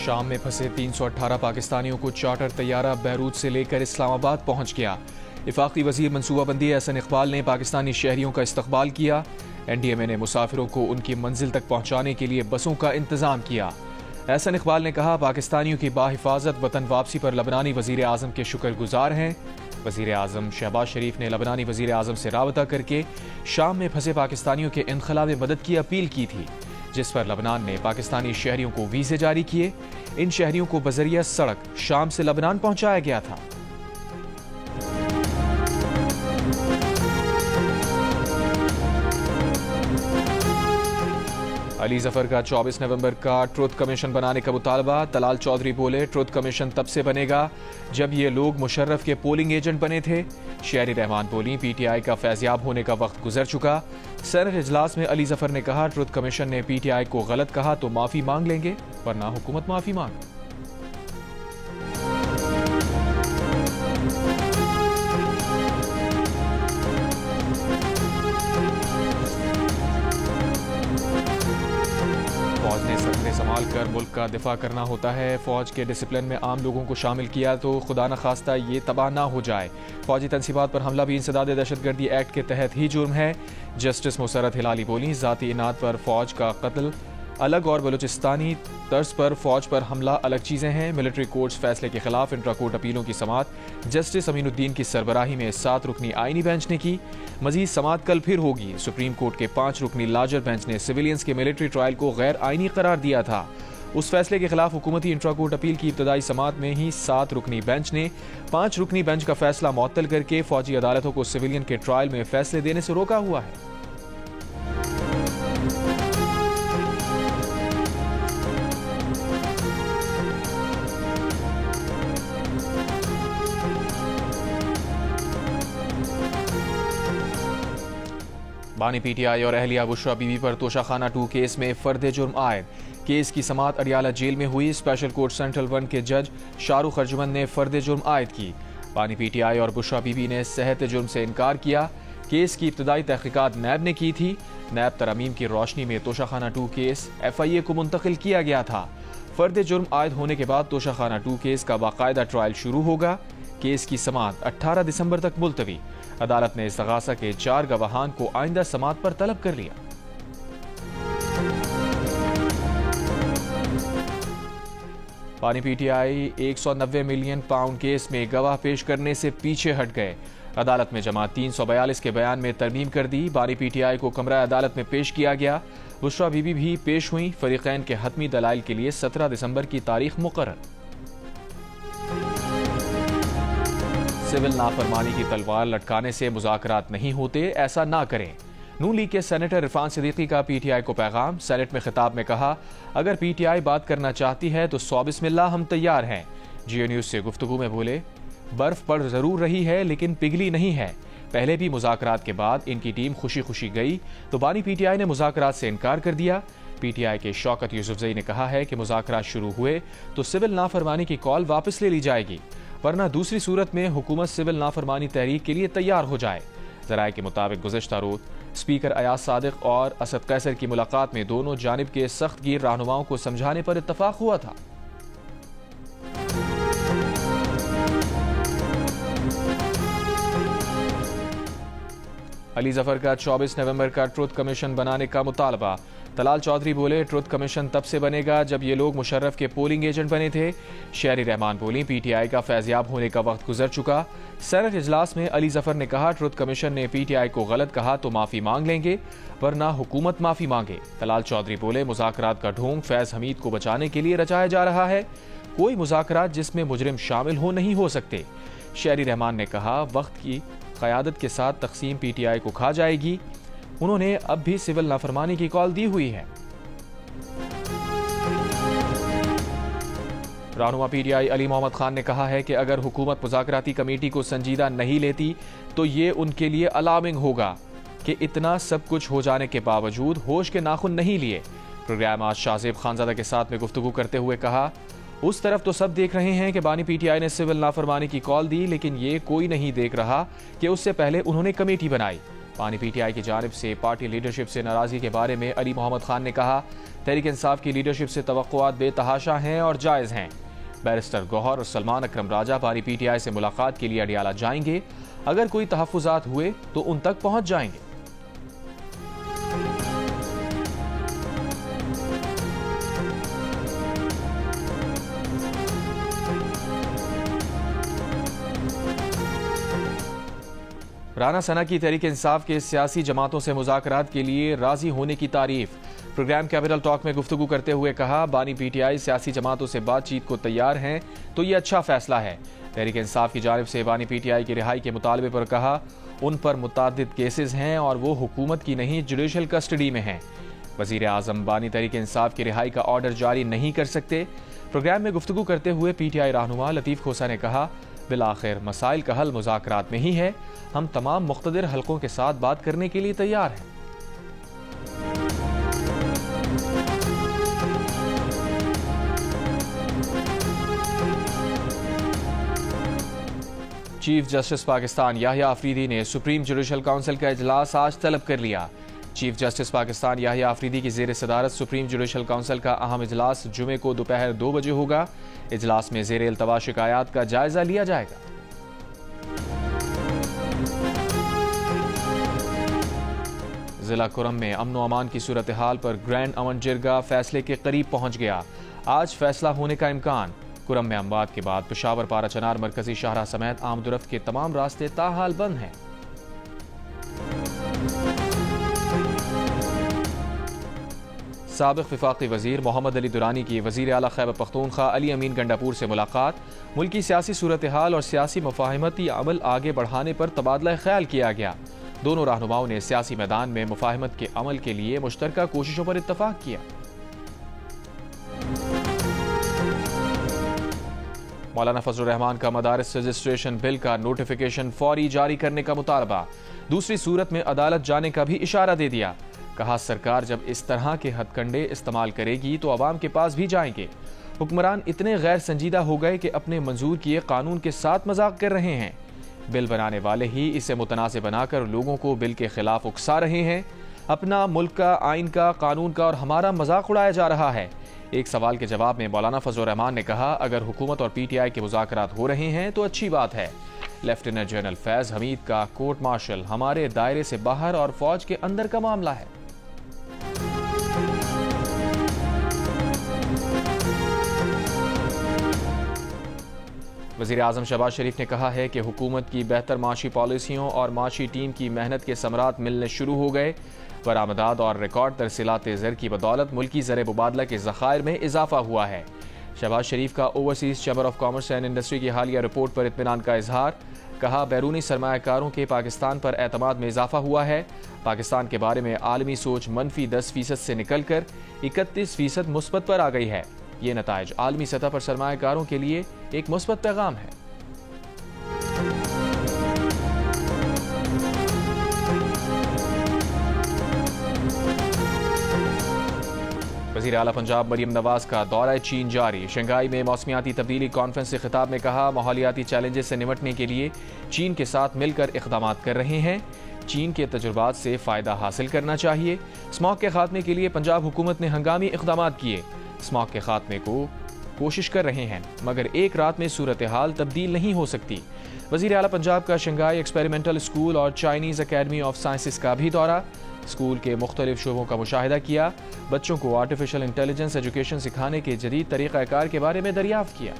शाम में फंसे 318 पाकिस्तानियों को चार्टर तैयारा बैरूत से लेकर इस्लामाबाद पहुंच गया। वफाकी वजीर मनसूबाबंदी एहसन इकबाल ने पाकिस्तानी शहरियों का इस्तकबाल किया। NDMA ने मुसाफिरों को उनकी मंजिल तक पहुंचाने के लिए बसों का इंतजाम किया। एहसन इकबाल ने कहा, पाकिस्तानियों की बाहिफाजत वतन वापसी पर लबनानी वजीर आजम के शुक्रगुजार हैं। वजीर आजम शहबाज शरीफ ने लबनानी वजीर आजम से राबता करके शाम में फंसे पाकिस्तानियों के इनखला में मदद की अपील की थी, जिस पर लबनान ने पाकिस्तानी शहरियों को वीजे जारी किए। इन शहरियों को बजरिया सड़क शाम से लबनान पहुंचाया गया था। अली जफर का 24 नवंबर का ट्रुथ कमीशन बनाने का मुतालबा। तलाल चौधरी बोले, ट्रुथ कमीशन तब से बनेगा जब ये लोग मुशर्रफ के पोलिंग एजेंट बने थे। शेरी रहमान बोली, PTI का फैज़याब होने का वक्त गुजर चुका। सेनेट इजलास में अली जफर ने कहा, ट्रुथ कमीशन ने PTI को गलत कहा तो माफी मांग लेंगे, वरना हुकूमत माफी मांगे। फौज ने सरहदें संभाल कर मुल्क का दिफा करना होता है। फौज के डिसिप्लिन में आम लोगों को शामिल किया तो खुदा न खास्ता ये तबाह ना हो जाए। फौजी तनसीबात पर हमला भी इंसदाद दहशतगर्दी एक्ट के तहत ही जुर्म है। जस्टिस मुसरत हिलाली बोली, जाती इनात पर फौज का कत्ल अलग और बलूचिस्तानी तर्ज पर फौज पर हमला अलग चीज़ें हैं। मिलिट्री कोर्ट्स फैसले के खिलाफ इंट्रा कोर्ट अपीलों की समाअत जस्टिस अमीनुद्दीन की सरबराही में 7 रुकनी आईनी बेंच ने की। मजीद समाअत कल फिर होगी। सुप्रीम कोर्ट के 5 रुकनी लार्जर बेंच ने सिविलियंस के मिलिट्री ट्रायल को गैर आईनी करार दिया था। उस फैसले के खिलाफ हुकूमती इंट्रा कोर्ट अपील की इब्तदाई समाअत में ही 7 रुकनी बेंच ने 5 रुकनी बेंच का फैसला मुअत्तल करके फौजी अदालतों को सिविलियन के ट्रायल में फैसले देने से रोका हुआ है। बानी PTI और अहलिया बुशरा बीबी पर तोशाखाना 2 केस में फर्द जुर्म आयद। केस की समाअत अडियाला जेल में हुई। स्पेशल कोर्ट सेंट्रल 1 के जज शाहरुख अर्जुमंद ने फर्द जुर्म आयद की। बानी PTI और बुशरा बीबी ने सेहत जुर्म से इनकार किया। केस की इब्तदाई तहकीकात नैब ने की थी। नैब तरमीम की रोशनी में तोशाखाना 2 केस FIA को मुंतकिल किया गया था। फर्द जुर्म आयद होने के बाद तोशाखाना 2 केस का बाकायदा ट्रायल शुरू होगा। केस की समाअत 18 दिसंबर तक मुलतवी। अदालत ने इस्तगासा के 4 गवाहान को आइंदा समाअत पर तलब कर लिया। बानी PTI 190 मिलियन पाउंड केस में गवाह पेश करने से पीछे हट गए। अदालत में जमा 342 के बयान में तरमीम कर दी। बानी PTI को कमरा अदालत में पेश किया गया। बुशरा बीबी भी पेश हुई। फरीकैन के हतमी दलाइल के लिए 17 दिसंबर की तारीख मुकर्रर। सिविल नाफरमानी की तलवार लटकाने से मुज़ाकरात नहीं होते, ऐसा ना करें। नून लीग के सेनेटर इरफान सिद्दीकी का PTI को पैगाम। सेनेट में खिताब में कहा, अगर PTI बात करना चाहती है तो 100 बिस्मिल्लाह, हम तैयार हैं। जियो न्यूज़ से गुफ्तगू में बोले, बर्फ पड़ जरूर रही है लेकिन पिघली नहीं है। पहले भी मुज़ाकरात के बाद इनकी टीम खुशी खुशी गई तो बानी PTI ने मुज़ाकरात से इनकार कर दिया। PTI के शौकत यूसुफजई ने कहा है कि मुज़ाकरात शुरू हुए तो सिविल नाफरमानी की कॉल वापस ले ली जाएगी, वरना दूसरी सूरत में हुकूमत सिविल नाफरमानी तहरीक के लिए तैयार हो जाए। ज़राए के मुताबिक गुज़श्ता रोज़ स्पीकर अयाज सादिक और असद कैसर की मुलाकात में दोनों जानिब के सख्त गिर रहनुमाओं को समझाने पर इत्तफाक हुआ था। अली जफर का 24 नवंबर का ट्रुथ कमीशन बनाने का मुतालबा। तलाल चौधरी बोले, ट्रुथ कमीशन तब से बनेगा जब ये लोग मुशर्रफ के पोलिंग एजेंट बने थे। शेरी रहमान बोली, PTI का फैज़याब होने का वक्त गुजर चुका। सेनेट इजलास में अली जफर ने कहा, ट्रुथ कमीशन ने PTI को गलत कहा तो माफी मांग लेंगे, वरना हुकूमत माफी मांगे। तलाल चौधरी बोले, मुज़ाकरात का ढोंग फैज हमीद को बचाने के लिए रचाया जा रहा है। कोई मुज़ाकरात जिसमें मुजरिम शामिल हो नहीं हो सकते। शेरी रहमान ने कहा, वक्त की क़यादत के साथ तकसीम PTI को खा जाएगी। उन्होंने अब भी सिविल नाफरमानी की कॉल दी हुई है। रहनुमा PTI अली मोहम्मद खान ने कहा है कि अगर हुकूमत मुज़ाकराती कमेटी को संजीदा नहीं लेती तो ये उनके लिए अलार्मिंग होगा कि इतना सब कुछ हो जाने के बावजूद होश के नाखुन नहीं लिए। प्रोग्राम आज शाहजेब खानजादा के साथ में गुफ्तगू करते हुए कहा, उस तरफ तो सब देख रहे हैं कि बानी PTI ने सिविल नाफरमानी की कॉल दी, लेकिन ये कोई नहीं देख रहा कि उससे पहले उन्होंने कमेटी बनाई। बानी पीटीआई की जानिब से पार्टी लीडरशिप से नाराजगी के बारे में अली मोहम्मद खान ने कहा, तहरीक इंसाफ की लीडरशिप से तवक्कुआत बेतहाशा हैं और जायज़ हैं। बैरिस्टर गौहर और सलमान अकरम राजा बानी पीटीआई से मुलाकात के लिए अडियाला जाएंगे। अगर कोई तहफ़्फ़ुज़ात हुए तो उन तक पहुंच जाएंगे। राना सना की तहरीक इंसाफ के सियासी जमातों से मुज़ाकरात के लिए राजी होने की तारीफ। प्रोग्राम कैपिटल टॉक में गुफ्तगू करते हुए कहा, बानी पीटीआई सियासी जमातों से बातचीत को तैयार हैं तो ये अच्छा फैसला है। तहरीक इंसाफ की जानिब से बानी पीटीआई की रिहाई के मुतालबे पर कहा, उन पर मुतअद्दिद केसेस हैं और वो हुकूमत की नहीं जुडिशल कस्टडी में हैं। वज़ीर आज़म बानी तहरीक इंसाफ की रिहाई का ऑर्डर जारी नहीं कर सकते। प्रोग्राम में गुफ्तगू करते हुए पीटीआई रहनुमा लतीफ़ खोसा ने कहा, बिलाखिर मसाइल का हल मुज़ाकरात में ही है। हम तमाम मुख्तदिर हलकों के साथ बात करने के लिए तैयार हैं। चीफ जस्टिस पाकिस्तान याहिया अफरीदी ने सुप्रीम जुडिशल काउंसिल का इजलास आज तलब कर लिया। चीफ जस्टिस पाकिस्तान याहिया अफरीदी की ज़ेर सदारत सुप्रीम जुडिशल काउंसिल का अहम इजलास जुमे को दोपहर 2 बजे होगा। इजलास में ज़ेर इल्तवा शिकायत का जायजा लिया जाएगा। जिला कुरम में अमन व अमान की सूरत हाल पर ग्रैंड अमन जिरगा फैसले के करीब पहुंच गया। आज फैसला होने का इम्कान। कुरम में अमवात के बाद पेशावर पारा चनार मरकजी शाहरा समेत आमदरफ्त के तमाम रास्ते ताहाल बंद हैं। साबिक वफाकी वजीर मोहम्मद अली दुरानी की वजीर आला खैबर पख्तूनख्वा अली अमीन गंडापुर से मुलाकात। मुल्की सियासी सूरत हाल और सियासी मुफाहमती अमल आगे बढ़ाने पर तबादला ख्याल किया गया। दोनों रहनुमाओं ने सियासी मैदान में मुफाहमत के अमल के लिए मुश्तरका कोशिशों पर इत्तफाक किया। मौलाना फजलुर रहमान का मदारिस रजिस्ट्रेशन बिल का नोटिफिकेशन फौरी जारी करने का मुतालबा। दूसरी सूरत में अदालत जाने का भी इशारा दे दिया। कहा, सरकार जब इस तरह के हथकंडे इस्तेमाल करेगी तो अवाम के पास भी जाएंगे। हुक्मरान इतने गैर संजीदा हो गए कि अपने मंजूर किए कानून के साथ मजाक कर रहे हैं। बिल बनाने वाले ही इसे मुतनाज़ बनाकर लोगों को बिल के खिलाफ उकसा रहे हैं। अपना मुल्क का, आइन का, कानून का और हमारा मजाक उड़ाया जा रहा है। एक सवाल के जवाब में मौलाना फजलुर रहमान ने कहा, अगर हुकूमत और पीटीआई के मुज़ाकरात हो रहे हैं तो अच्छी बात है। लेफ्टिनेंट जनरल फैज हमीद का कोर्ट मार्शल हमारे दायरे से बाहर और फौज के अंदर का मामला है। वज़ीर आज़म शहबाज शरीफ ने कहा है कि हुकूमत की बेहतर माशी पॉलिसियों और माशी टीम की मेहनत के समरात मिलने शुरू हो गए। बरामदात और रिकॉर्ड तरसीलात ज़र की बदौलत मुल्की ज़र मुबादला के ज़खायर में इजाफा हुआ है। शहबाज शरीफ का overseas chamber of commerce and industry की हालिया रिपोर्ट पर इत्मीनान का इजहार। कहा, बैरूनी सरमायाकारों के पाकिस्तान पर एतमाद में इजाफा हुआ है। पाकिस्तान के बारे में आलमी सोच मनफी 10% से निकल कर 31% मुस्बत पर आ गई है। ये नताइज आलमी सतह पर सरमायाकारों के लिए एक मुस्बत पैगाम है। वज़ीर आला पंजाब मरियम नवाज का दौरा चीन जारी। शंघाई में मौसमियाती तब्दीली कॉन्फ्रेंस से खिताब में कहा, माहौलियाती चैलेंजेस से निपटने के लिए चीन के साथ मिलकर इक़दामात कर रहे हैं। चीन के तजुर्बात से फ़ायदा हासिल करना चाहिए। स्मॉग के खात्मे के लिए पंजाब हुकूमत ने हंगामी इक़दामात किए। स्मॉग के खात्मे को कोशिश कर रहे हैं, मगर एक रात में सूरत हाल तब्दील नहीं हो सकती। वज़ीर आला पंजाब का शंघाई एक्सपेरिमेंटल स्कूल और चाइनीज़ अकेडमी ऑफ साइंसेस का भी दौरा। स्कूल के मुख्तलिफ शोबों का मुशाहिदा किया। बच्चों को आर्टिफिशियल इंटेलिजेंस एजुकेशन सिखाने के जदीद तरीक़ाकार के बारे में दरियाफ्त किया।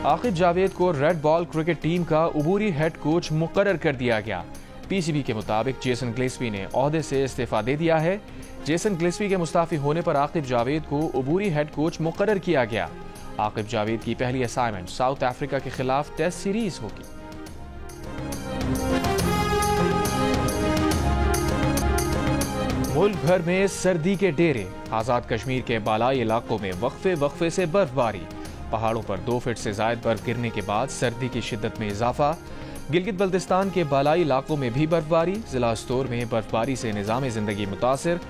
आकिब जावेद को रेड बॉल क्रिकेट टीम का उबूरी हेड कोच मुकर्रर कर दिया गया। पीसीबी के मुताबिक जेसन गिलेस्पी ने ओहदे से इस्तीफा दे दिया है। जेसन गिलेस्पी के मुस्ताफी होने पर आकिब जावेद को उबूरी हेड कोच मुकर्रर किया गया। आकिब जावेद की पहली असाइनमेंट साउथ अफ्रीका के खिलाफ टेस्ट सीरीज होगी। मुल्क भर में सर्दी के डेरे। आजाद कश्मीर के बालाई इलाकों में वक्फे से बर्फबारी। पहाड़ों पर 2 फीट से ज्यादा बर्फ गिरने के बाद सर्दी की शिद्दत में इजाफा। गिलगित बल्तिस्तान के बालाई इलाकों में भी बर्फबारी। जिला स्तोर में बर्फबारी से निज़ाम जिंदगी मुतासिर।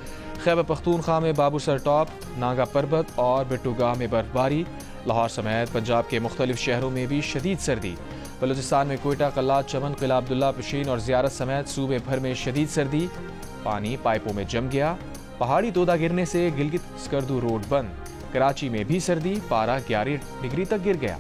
खैबर पख्तूनख्वा में बाबूसर टॉप, नागा पर्वत और बिट्टूगाह में बर्फबारी। लाहौर समेत पंजाब के मुख्तलिफ शहरों में भी शदीद सर्दी। बलूचिस्तान में कोयटा, कल्लात, चमन, किला अब्दुल्ला, पशीन और ज़ियारत समेत सूबे भर में शदीद सर्दी। पानी पाइपों में जम गया। पहाड़ी तोदा गिरने से गिलगित स्कर्दू रोड बंद। कराची में भी सर्दी, पारा 11 डिग्री तक गिर गया।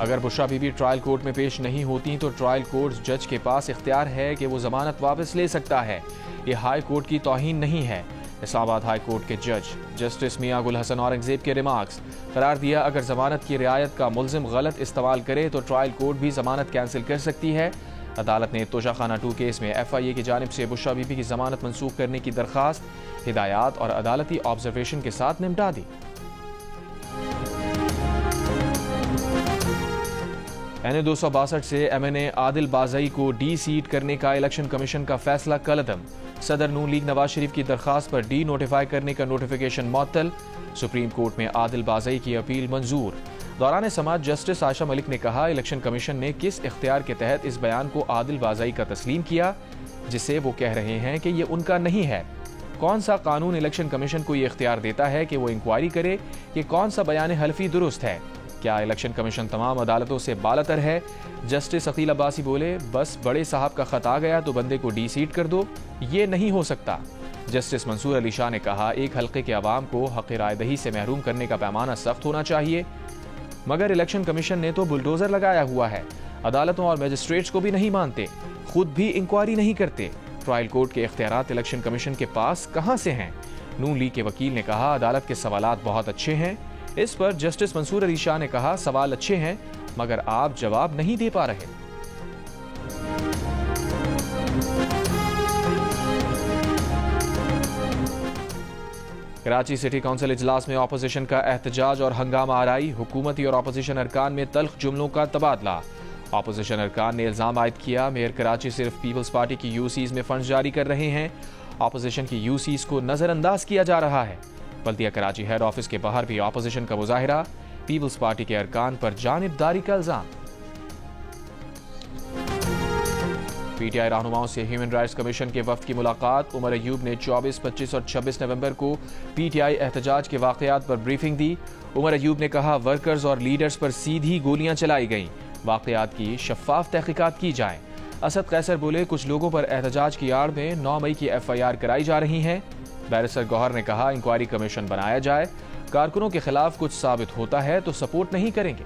अगर बुशरा बीबी ट्रायल कोर्ट में पेश नहीं होती तो ट्रायल कोर्ट जज के पास इख्तियार है कि वो जमानत वापस ले सकता है। ये हाई कोर्ट की तौहीन नहीं है। इस्लामाबाद हाई कोर्ट के जज जस्टिस मियां गुल हसन औरंगजेब के रिमार्क्स। करार दिया, अगर जमानत की रियायत का मुल्जिम गलत इस्तेमाल करे तो ट्रायल कोर्ट भी जमानत कैंसिल कर सकती है। अदालत ने तोशाखाना 2 केस में FIA की जानिब से बुशरा बीबी की जमानत मंसूख करने की दरखास्त हिदायत और अदालती ऑब्जर्वेशन के साथ निपटा दी। NA 262 से MNA आदिल बाज़ई को डी सीट करने का इलेक्शन कमीशन का फैसला कलअदम। सदर नून लीग नवाज शरीफ की दरखास्त पर डी नोटिफाई करने का नोटिफिकेशन मुअत्तल। सुप्रीम कोर्ट में आदिल बाज़ई की अपील मंजूर। दौरान समाअत जस्टिस आयशा मलिक ने कहा, इलेक्शन कमीशन ने किस इख्तियार के तहत इस बयान को आदिल बाज़ई का तस्लीम किया जिसे वो कह रहे हैं कि ये उनका नहीं है। कौन सा कानून इलेक्शन कमीशन को ये इख्तियार देता है कि वो इंक्वायरी करे कि कौन सा बयान हल्फी दुरुस्त है? क्या इलेक्शन कमीशन तमाम अदालतों से बालातर है? जस्टिस अकील अब्बासी बोले, बस बड़े साहब का खत आ गया तो बंदे को डी सीट कर दो, ये नहीं हो सकता। जस्टिस मंसूर अली शाह ने कहा, एक हल्के के अवाम को हक़ रायदही से महरूम करने का पैमाना सख्त होना चाहिए, मगर इलेक्शन कमीशन ने तो बुलडोजर लगाया हुआ है। अदालतों और मजिस्ट्रेट्स को भी नहीं मानते, खुद भी इंक्वायरी नहीं करते। ट्रायल कोर्ट के इख्तियारात इलेक्शन कमीशन के पास कहां से हैं? नून लीग के वकील ने कहा, अदालत के सवालात बहुत अच्छे हैं। इस पर जस्टिस मंसूर अली शाह ने कहा, सवाल अच्छे हैं मगर आप जवाब नहीं दे पा रहे। कराची सिटी काउंसिल इजलास में ऑपोजिशन का एहतजाज और हंगामा आराई। हुकूमती और ऑपोजिशन अरकान में तल्ख जुमलों का तबादला। ऑपोजिशन अरकान ने इल्जाम आयद किया, मेयर कराची सिर्फ पीपल्स पार्टी की यूसीज में फंड जारी कर रहे हैं। ऑपोजिशन की यूसीज को नजरअंदाज किया जा रहा है। बल्दिया कराची हेड ऑफिस के बाहर भी ऑपोजिशन का मुजाहिरा। पीपल्स पार्टी के अरकान पर जानिबदारी का इल्जाम। PTI रहनुमाओं से ह्यूमन राइट्स कमीशन के वफ्द की मुलाकात। उमर अयूब ने 24, 25 और 26 नवंबर को PTI एहतजाज के वाकयात पर ब्रीफिंग दी। उमर अयूब ने कहा, वर्कर्स और लीडर्स पर सीधी गोलियां चलाई गईं, वाकयात की शफाफ तहकीकात की जाए। असद कैसर बोले, कुछ लोगों पर एहतजाज की आड़ में 9 मई की FIR कराई जा रही है। बैरिस्टर गौहर ने कहा, इंक्वायरी कमीशन बनाया जाए, कारकुनों के खिलाफ कुछ साबित होता है तो सपोर्ट नहीं करेंगे।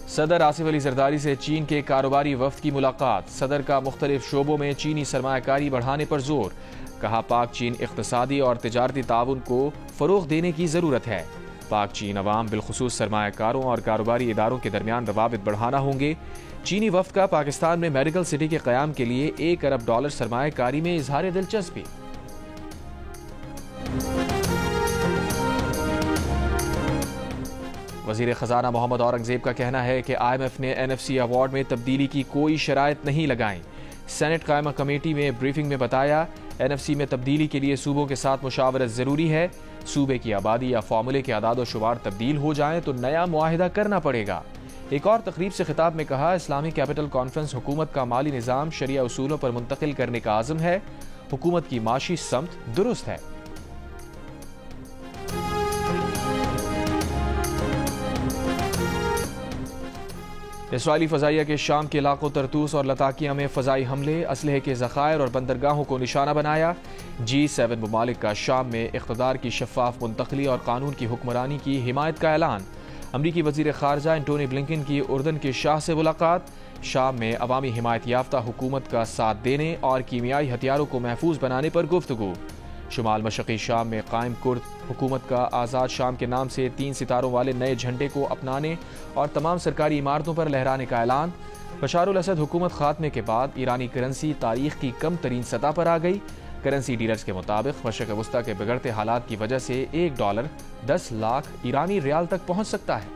सदर आसिफ अली जरदारी से चीन के कारोबारी वफ्द की मुलाकात। सदर का मुख्तलिफ शोबों में चीनी सरमायाकारी बढ़ाने पर जोर। कहा, पाक चीन इख्तिसादी और तिजारती ताउन को फरोग देने की जरूरत है। पाक चीन अवाम बिलखुसूस सरमायाकारों और कारोबारी इदारों के दरमियान रवाबित बढ़ाना होंगे। चीनी वफ्द का पाकिस्तान में मेडिकल सिटी के क़याम के लिए $1 अरब सरमायाकारी में इजहार दिलचस्पी। वज़ीर ख़जाना मोहम्मद औरंगजेब का कहना है कि IMF ने NFC अवार्ड में तब्दीली की कोई शराइत नहीं लगाई। सेनेट कायमा कमेटी में ब्रीफिंग में बताया, NFC में तब्दीली के लिए सूबों के साथ मुशावरत ज़रूरी है। सूबे की आबादी या फार्मूले के आदाद व शुमार तब्दील हो जाएं तो नया मुआहिदा करना पड़ेगा। एक और तकरीब से खिताब में कहा, इस्लामी कैपिटल कॉन्फ्रेंस हुकूमत का माली निज़ाम शरिया उसूलों पर मुंतकिल करने का आज़म है। हुकूमत की माशी समत दुरुस्त है। इसराइली फ़ज़ाइया के शाम के इलाकों तरतूस और लताकिया में फ़ज़ाई हमले, असलहे के ज़खायर और बंदरगाहों को निशाना बनाया। G7 ममालिक का शाम में इक़्तिदार की शफ़ाफ़ मुंतक़ली और कानून की हुक्मरानी की हिमायत का ऐलान। अमरीकी वज़ीर ख़ारजा एंटोनी ब्लिंकन की उर्दन के शाह से मुलाकात। शाम में अवामी हिमायत याफ्ता हुकूमत का साथ देने और कीमियाई हथियारों को महफूज बनाने पर गुफ्तगू। शुमाल मशक़ी शाम में कायम कुर्द हुकूमत का आज़ाद शाम के नाम से 3 सितारों वाले नए झंडे को अपनाने और तमाम सरकारी इमारतों पर लहराने का ऐलान। बशार अल असद हुकूमत खात्मे के बाद ईरानी करेंसी तारीख की कम तरीन सतह पर आ गई। करेंसी डीलर्स के मुताबिक मशरिक़ वस्ता के बिगड़ते हालात की वजह से $1 10 लाख ईरानी रियाल तक पहुंच सकता है।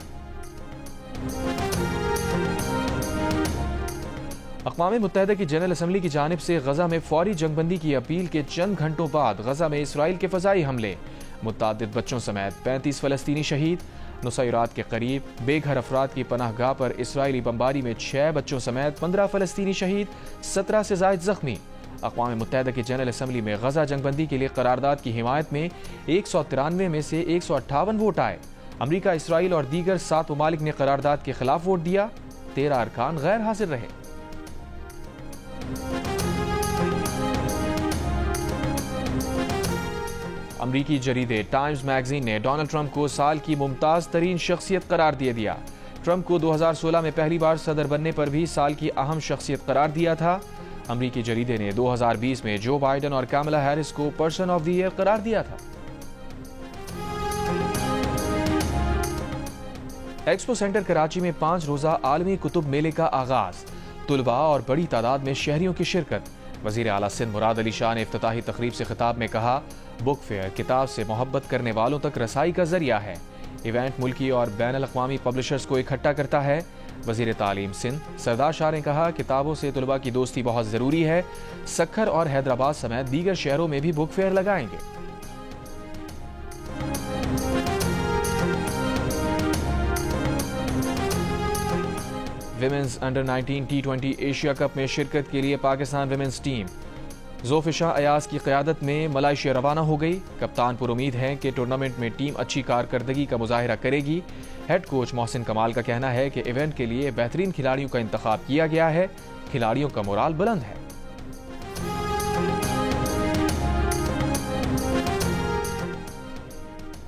अक़वाम मुत्तहिदा की जनरल असम्बली की जानिब से गजा में फौरी जंगबंदी की अपील के चंद घंटों बाद गजा में इसराइल के फ़ज़ाई हमले, मुतअद्दिद बच्चों समेत 35 फ़लस्तीनी शहीद। नुसैरात के करीब बेघर अफराद की पनाहगाह पर इसराइली बमबारी में 6 बच्चों समेत 15 फलस्तीनी शहीद, 17 से जायद जख्मी। अक़वाम मुत्तहिदा की जनरल असम्बली में गजा जंगबंदी के लिए करारदाद की हिमायत में 193 में से 158 वोट आए। अमरीका, इसराइल और दीगर 7 ममालिक ने करारदाद के खिलाफ वोट दिया। 13 अरकान गैर हाजिर रहे। अमरीकी जरीदे टाइम्स मैगजीन ने डोनाल्ड ट्रंप को साल की मुमताज तरीन शख्सियत करार दे दिया। ट्रंप को 2016 में पहली बार सदर बनने पर भी साल की अहम शख्सियत करार दिया था। अमरीकी जरीदे ने 2020 में जो बाइडन और कैमला हैरिस को पर्सन ऑफ द ईयर करार दिया था। एक्सपो सेंटर कराची में 5 रोजा आलमी कुतुब मेले का आगाज, तुलबा और बड़ी तादाद में शहरियों की शिरकत। वजीर आला सिंध मुराद अली शाह ने इफ्तिताही तकरीब से खिताब में कहा, बुक फेयर किताब से मोहब्बत करने वालों तक रसाई का जरिया है। इवेंट मुल्की और बैनुल अक़वामी पब्लिशर्स को इकट्ठा करता है। वजीर तालीम सिंध सरदार शाह ने कहा, किताबों से तुलबा की दोस्ती बहुत ज़रूरी है। सक्खर और हैदराबाद समेत दीगर शहरों में भी बुक फेयर लगाएंगे। Women's under 19 T20 Asia cup में शिरकत के लिए पाकिस्तान विमेंस टीम जोफिशा अयाज की क़यादत में मलाइशिया रवाना हो गई। कप्तान पर उम्मीद है कि टूर्नामेंट में टीम अच्छी कारकर्दगी का मुजाहिरा करेगी। हेड कोच मोहसिन कमाल का कहना है कि इवेंट के लिए बेहतरीन खिलाड़ियों का इंतखाब किया गया है। खिलाड़ियों का मोराल बुलंद है।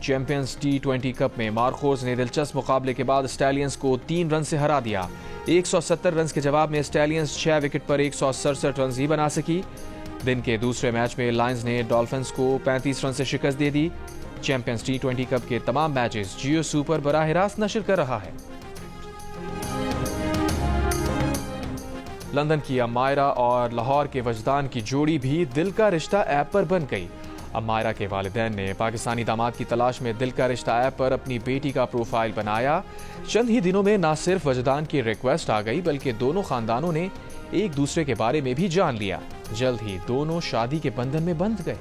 चैंपियंस T20 कप में मार्कोस ने दिलचस्प मुकाबले के बाद स्टैलियंस को 3 रन से हरा दिया। 170 रन के जवाब में स्टैलियंस 6 विकेट पर 167 रन ही बना सकी। दिन के दूसरे मैच में लायंस ने डॉल्फिन्स को 35 रन से शिकस्त दे दी। चैंपियंस T20 कप के तमाम मैचेस जियो सुपर बराह रास्त नशर कर रहा है। लंदन की अमायरा और लाहौर के वजदान की जोड़ी भी दिल का रिश्ता ऐप पर बन गई। अमायरा के वालिदैन ने पाकिस्तानी दामाद की तलाश में दिल का रिश्ता ऐप पर अपनी बेटी का प्रोफाइल बनाया। चंद ही दिनों में न सिर्फ वजदान की रिक्वेस्ट आ गई, बल्कि दोनों खानदानों ने एक दूसरे के बारे में भी जान लिया। जल्द ही दोनों शादी के बंधन में बंध गए।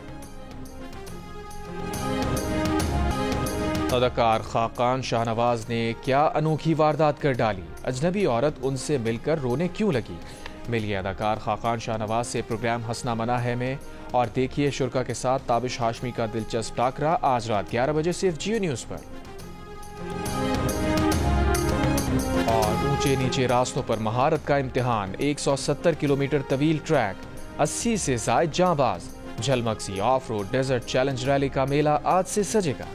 अदाकार खाकान शाहनवाज ने क्या अनोखी वारदात कर डाली। अजनबी औरत उनसे मिलकर रोने क्यों लगी। मिलिए अदाकार खाकान शाहनवाज से प्रोग्राम हंसना मना है में और देखिए शुरा के साथ ताबिश हाशमी का दिलचस्प टाकरा आज रात 11 बजे सिर्फ जियो न्यूज पर। और ऊंचे नीचे रास्तों पर महारत का इम्तिहान, 170 किलोमीटर तवील ट्रैक, 80 से जायद जांबाज, झलमक sea of road desert challenge rally का मेला आज से सजेगा।